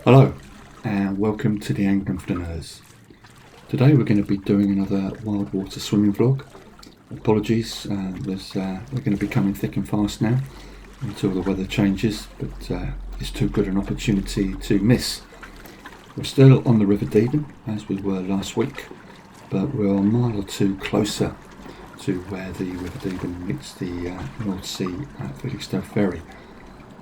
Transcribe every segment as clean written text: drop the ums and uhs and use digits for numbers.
Hello and welcome to the Angling Flaneurs. Today we're going to be doing another wild water swimming vlog. Apologies, they're going to be coming thick and fast now until the weather changes, but it's too good an opportunity to miss. We're still on the River Deben as we were last week, but we're a mile or two closer to where the River Deben meets the North Sea at Felixstowe Ferry.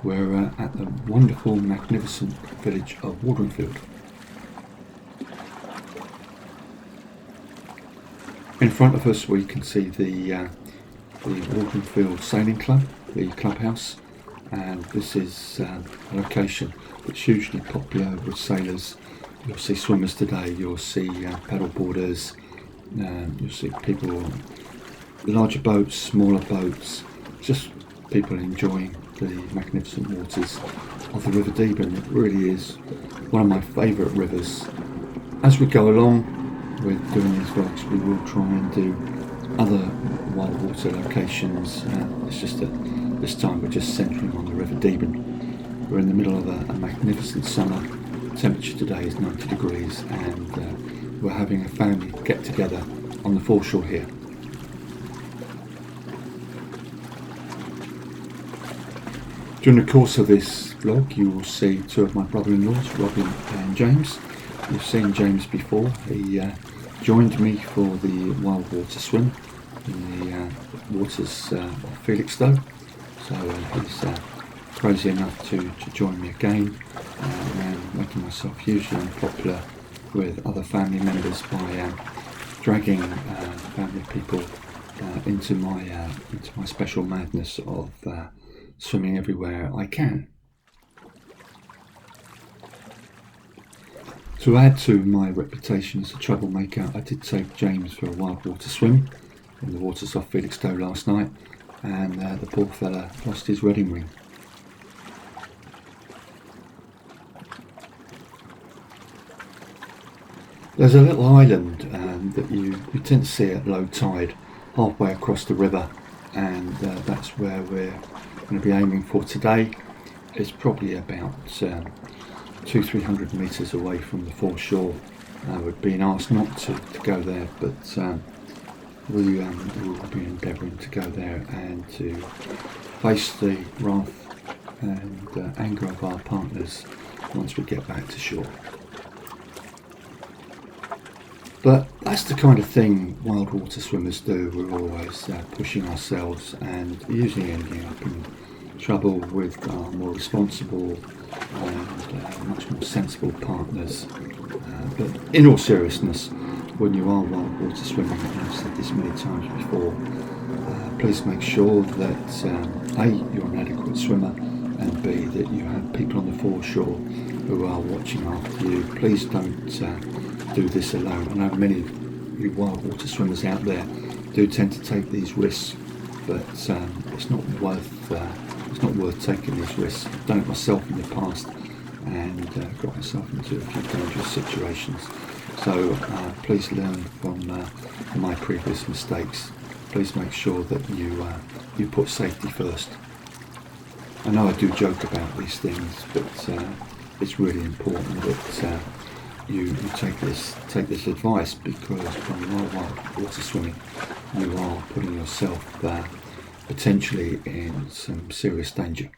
We're at the wonderful, magnificent village of Waldringfield. In front of us we can see the Waldringfield Sailing Club, the clubhouse, and this is a location that's hugely popular with sailors. You'll see swimmers today, you'll see paddleboarders, you'll see people, larger boats, smaller boats, just people enjoying the magnificent waters of the River Deben. It really is one of my favourite rivers. As we go along with doing these vlogs, we will try and do other wild water locations. It's just that this time we're just centering on the River Deben. We're in the middle of a magnificent summer. Temperature today is 90 degrees and we're having a family get together on the foreshore here. During the course of this vlog you will see two of my brother-in-laws, Robin and James. You've seen James before. He joined me for the wild water swim in the waters of Felixstowe, so he's crazy enough to join me again, and making myself hugely unpopular with other family members by dragging family people into my special madness of swimming everywhere I can. To add to my reputation as a troublemaker, I did take James for a wild water swim in the waters off Felixstowe last night, and the poor fella lost his wedding ring. There's a little island that you tend to see at low tide halfway across the river, and that's where we're going to be aiming for today. It's probably about 200-300 metres away from the foreshore. We're being asked not to go there, but we will be endeavouring to go there and to face the wrath and anger of our partners once we get back to shore. But that's the kind of thing wild water swimmers do. We're always pushing ourselves and usually ending up in trouble with our more responsible and much more sensible partners. But in all seriousness, when you are wild water swimming, and I've said this many times before, please make sure that A, you're an adequate swimmer, and B, that you have people on the foreshore who are watching after you. Please don't do this alone. I know many of you wild water swimmers out there do tend to take these risks, but it's not worth taking these risks. I've done it myself in the past and got myself into a few dangerous situations. So please learn from my previous mistakes. Please make sure that you put safety first. I know I do joke about these things, but it's really important that you take this advice, because when you are wild water swimming, you are putting yourself potentially in some serious danger.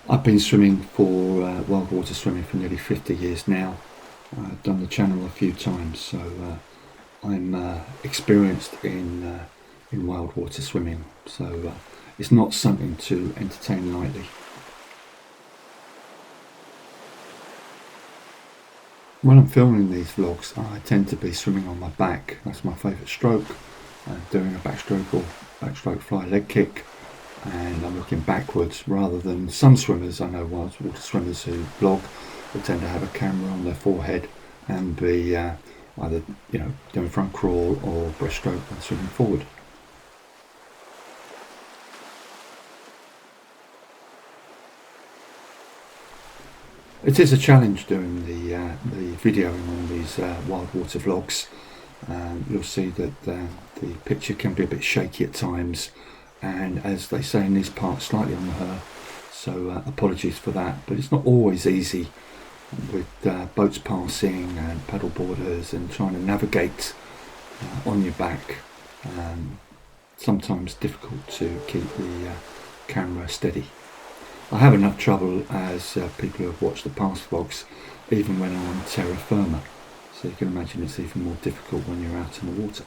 I've been swimming for wild water swimming for nearly 50 years now. I've done the channel a few times, so I'm experienced in wild water swimming, so it's not something to entertain lightly. When I'm filming these vlogs, I tend to be swimming on my back. That's my favourite stroke, doing a backstroke or backstroke fly leg kick, and I'm looking backwards rather than some swimmers. I know wild water swimmers who vlog, they tend to have a camera on their forehead and be either doing front crawl or breaststroke and swimming forward. It is a challenge doing the videoing on these wild water vlogs. You'll see that the picture can be a bit shaky at times. and as they say in these parts, slightly on the her. So apologies for that, but it's not always easy with boats passing and paddle boarders and trying to navigate on your back. Sometimes difficult to keep the camera steady. I have enough trouble, as people who have watched the past vlogs, even when I'm on terra firma, so you can imagine it's even more difficult when you're out in the water.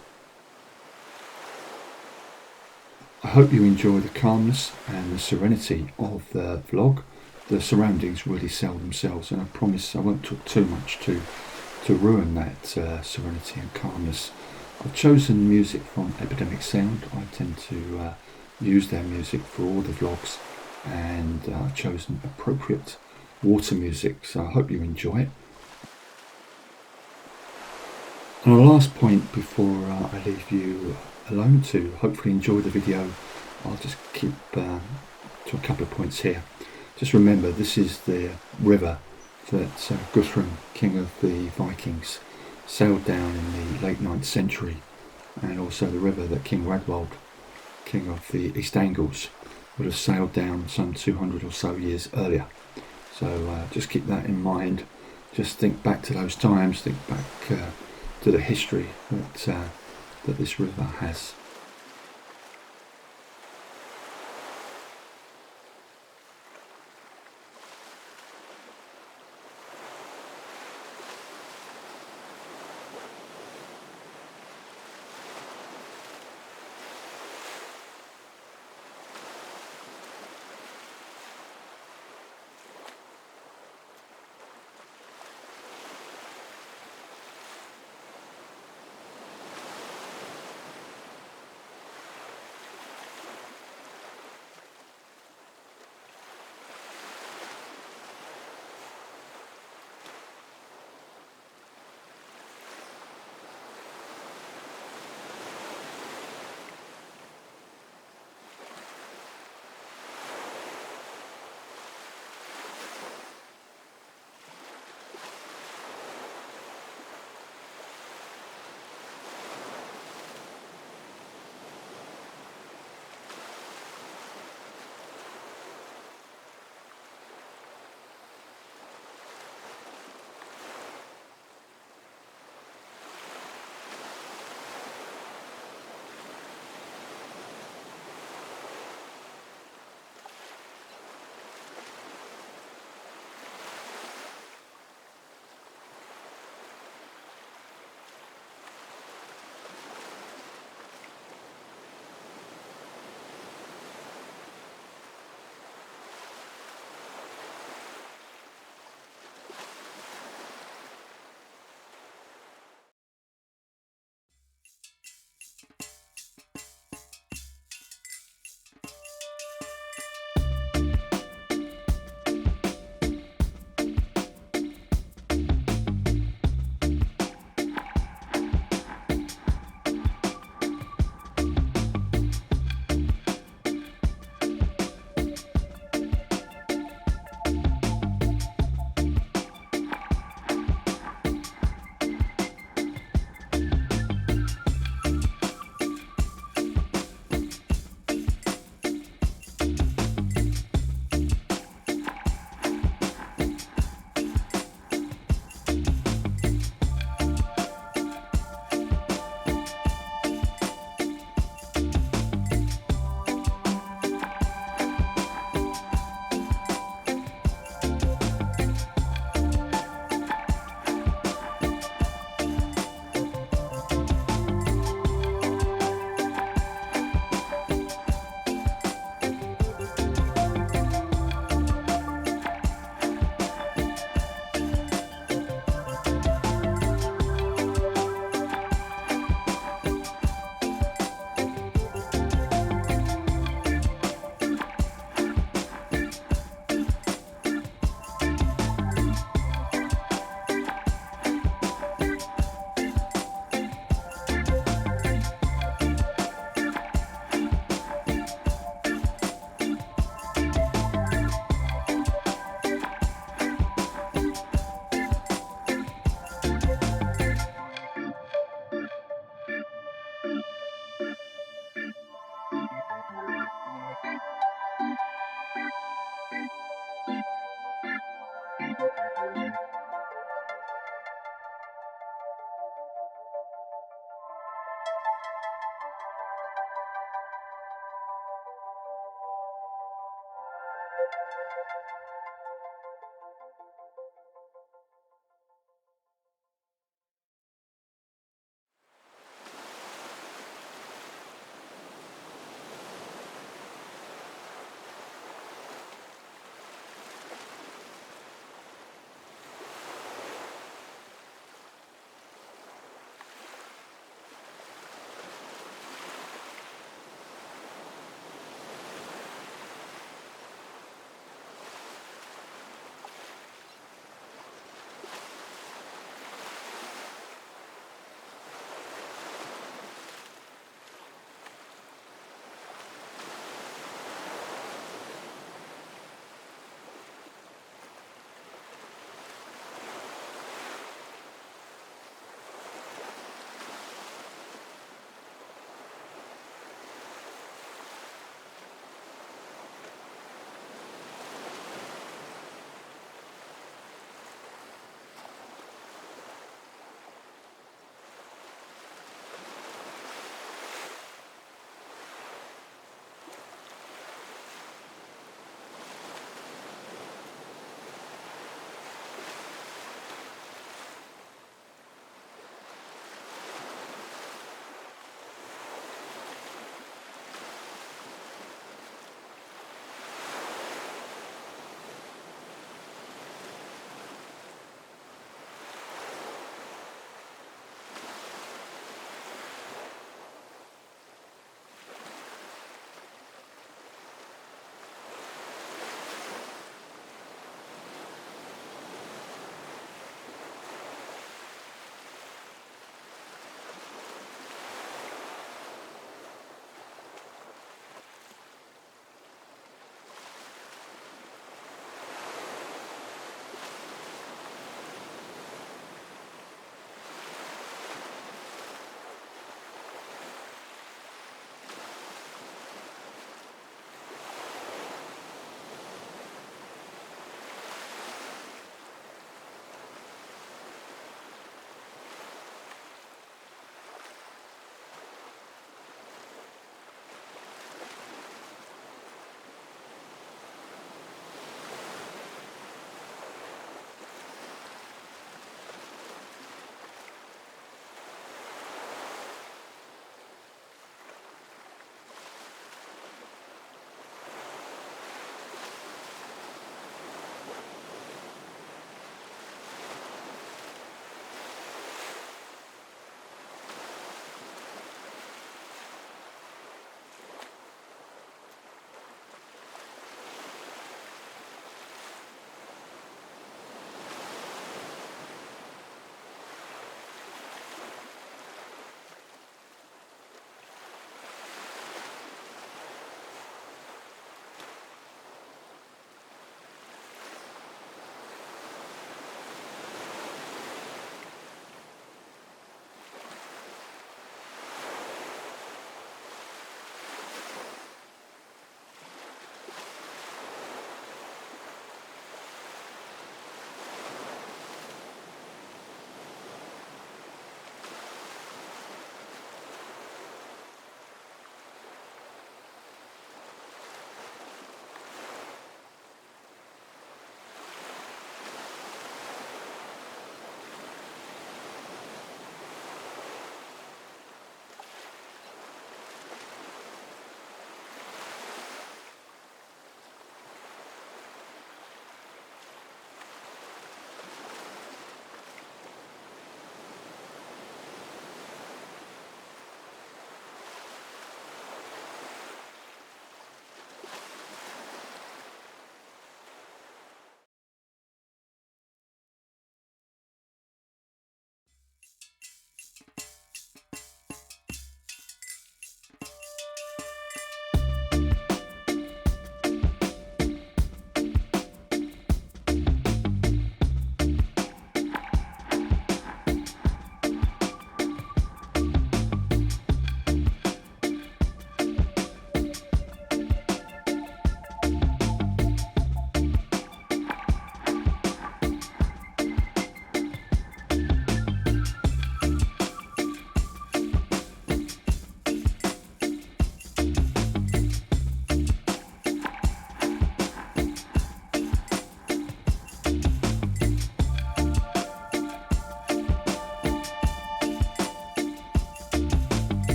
I hope you enjoy the calmness and the serenity of the vlog. The surroundings really sell themselves, and I promise I won't talk too much to ruin that serenity and calmness. I've chosen music from Epidemic Sound. I tend to use their music for all the vlogs, and I've chosen appropriate water music, so I hope you enjoy it. And a last point before I leave you alone to hopefully enjoy the video, I'll just keep to a couple of points here. Just remember, this is the river that Guthrum, king of the Vikings, sailed down in the late 9th century, and also the river that King Radwald, king of the East Angles, would have sailed down some 200 or so years earlier. So just keep that in mind. Just think back to those times, think back to the history that this river has.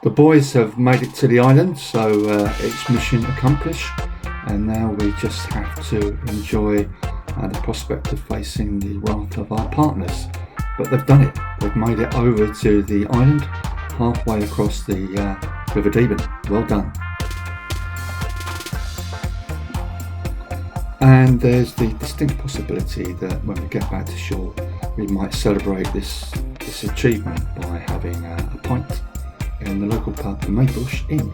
The boys have made it to the island, so it's mission accomplished, and now we just have to enjoy the prospect of facing the wrath of our partners. But they've done it. They've made it over to the island, halfway across the River Deben. Well done. And there's the distinct possibility that when we get back to shore, we might celebrate this achievement by having a pint in the local pub, the Maybush Inn.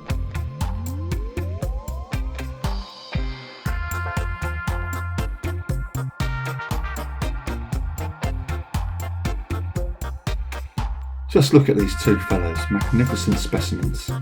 Just look at these two fellows, magnificent specimens.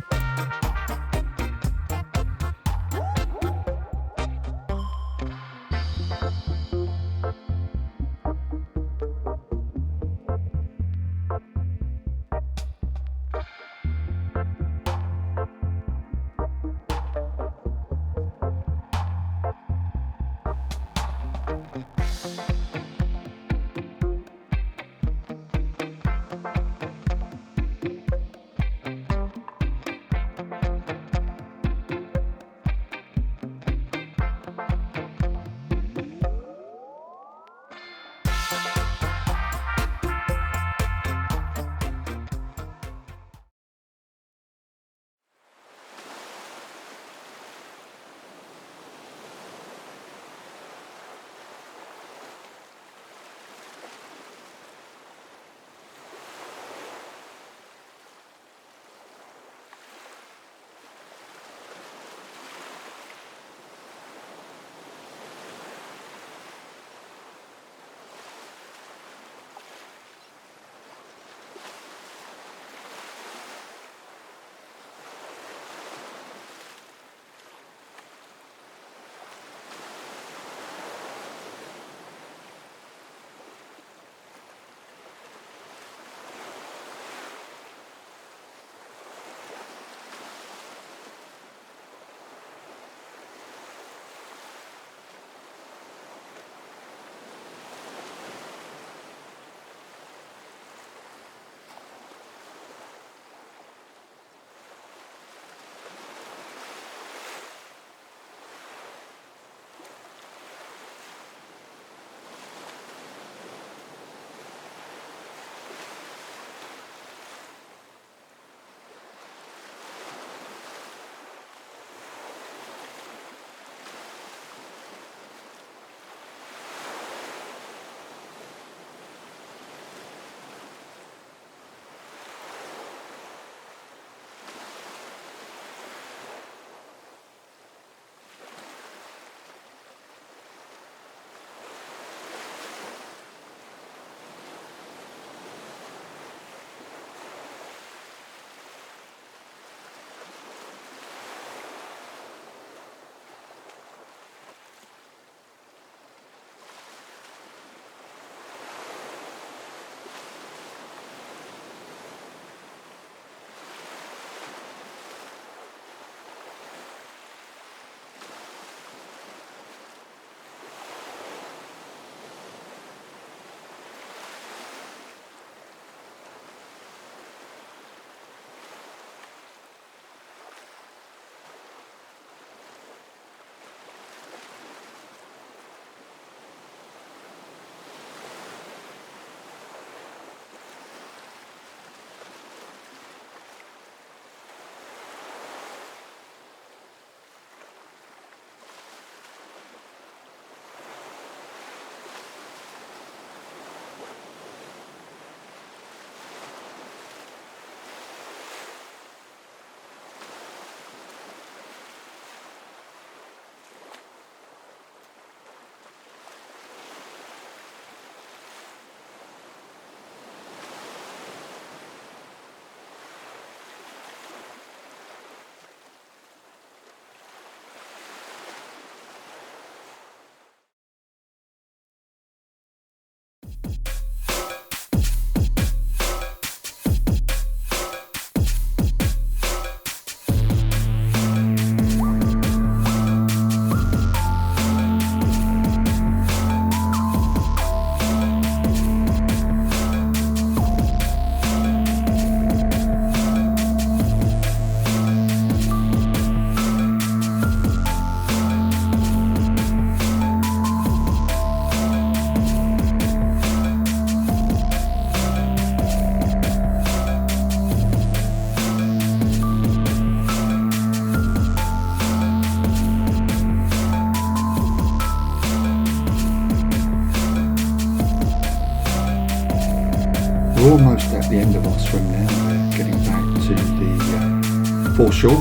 we're almost at the end of our swim now. We're getting back to the foreshore.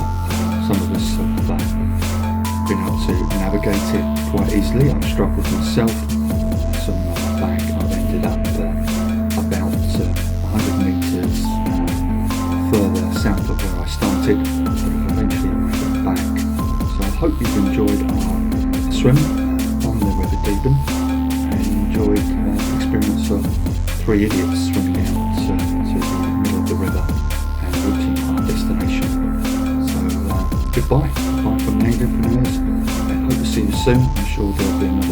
Some of us have been able to navigate it quite easily. I've struggled myself. So on my back, I've ended up about 100 metres further south of where I started, but I've eventually made it back. So I hope you've enjoyed our swim on the River Deben and enjoyed the experience of three idiots swimming out to the middle of the river and reaching our destination. So goodbye from the Anglian Flaneurs, and hope to see you soon. I'm sure there'll be another